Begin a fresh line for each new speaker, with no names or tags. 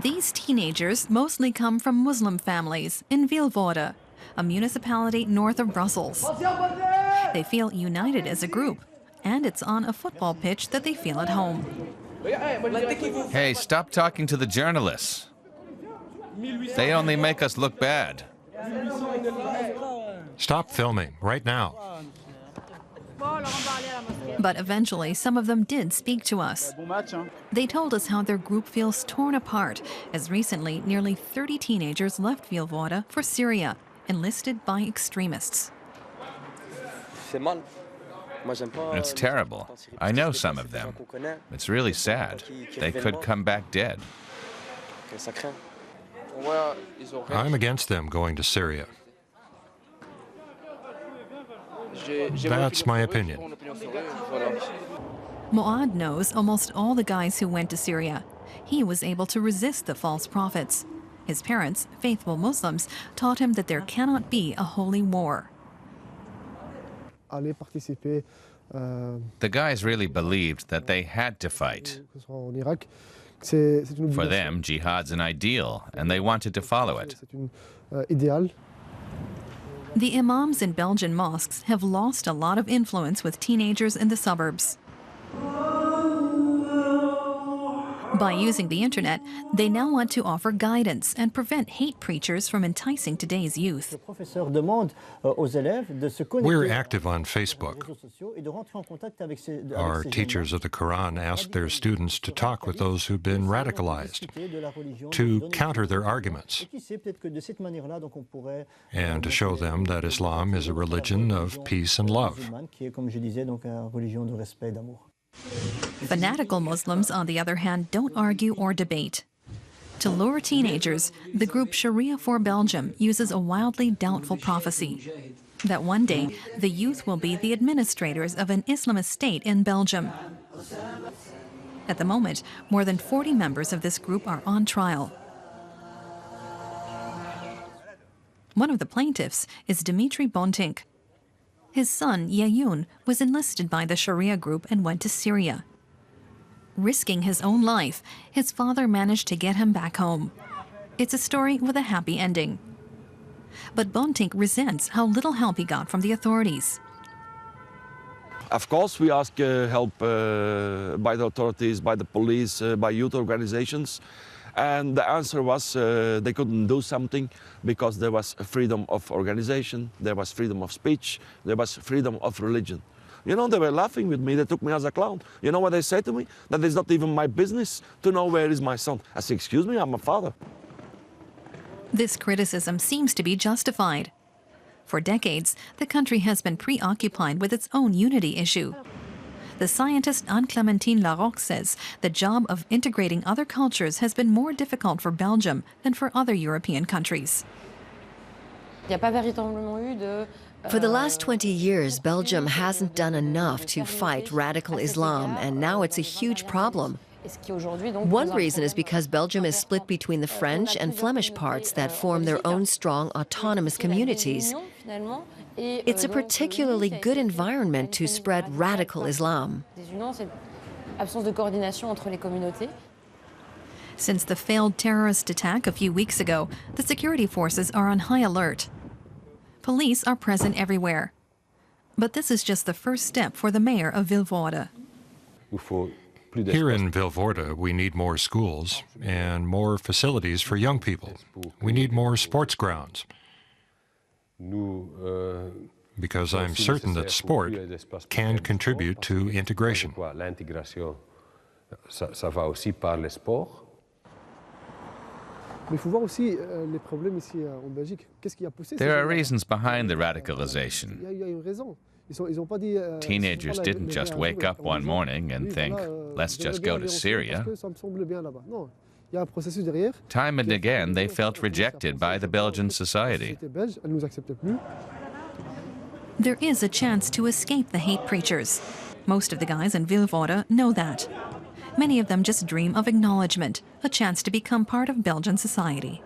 These teenagers mostly come from Muslim families in Vilvoorde, a municipality north of Brussels. They feel united as a group, and it's on a football pitch that they feel at home.
Hey, stop talking to the journalists. They only make us look bad.
Stop filming right now.
But eventually, some of them did speak to us. They told us how their group feels torn apart, as recently nearly 30 teenagers left Vilvoorde for Syria, enlisted by extremists.
It's terrible. I know some of them. It's really sad. They could come back dead.
I'm against them going to Syria. That's my opinion.
Moad knows almost all the guys who went to Syria. He was able to resist the false prophets. His parents, faithful Muslims, taught him that there cannot be a holy war.
The guys really believed that they had to fight. For them, jihad's an ideal, and they wanted to follow it.
The imams in Belgian mosques have lost a lot of influence with teenagers in the suburbs. By using the internet, they now want to offer guidance and prevent hate preachers from enticing today's youth.
We're active on Facebook. Our teachers of the Quran ask their students to talk with those who've been radicalized, to counter their arguments, and to show them that Islam is a religion of peace and love.
Fanatical Muslims, on the other hand, don't argue or debate. To lure teenagers, the group Sharia for Belgium uses a wildly doubtful prophecy that one day the youth will be the administrators of an Islamist state in Belgium. At the moment, more than 40 members of this group are on trial. One of the plaintiffs is Dimitri Bontink. His son, Yeyoun, was enlisted by the Sharia group and went to Syria. Risking his own life, his father managed to get him back home. It's a story with a happy ending. But Bontink resents how little help he got from the authorities.
Of course, we ask help by the authorities, by the police, by youth organizations. And the answer was they couldn't do something because there was freedom of organization, there was freedom of speech, there was freedom of religion. You know, they were laughing with me, they took me as a clown. You know what they said to me? That it's not even my business to know where is my son. I said, excuse me, I'm a father.
This criticism seems to be justified. For decades, the country has been preoccupied with its own unity issue. The scientist Anne-Clémentine Larocque says the job of integrating other cultures has been more difficult for Belgium than for other European countries.
For the last 20 years, Belgium hasn't done enough to fight radical Islam, and now it's a huge problem. One reason is because Belgium is split between the French and Flemish parts that form their own strong autonomous communities. It's a particularly good environment to spread radical Islam.
Since the failed terrorist attack a few weeks ago, the security forces are on high alert. Police are present everywhere. But this is just the first step for the mayor of Vilvoorde.
Here in Vilvoorde, we need more schools and more facilities for young people. We need more sports grounds. Because I'm certain that sport can contribute to integration.
There are reasons behind the radicalization. Teenagers didn't just wake up one morning and think, let's just go to Syria. Time and again, they felt rejected by the Belgian society.
There is a chance to escape the hate preachers. Most of the guys in Vilvoorde know that. Many of them just dream of acknowledgement, a chance to become part of Belgian society.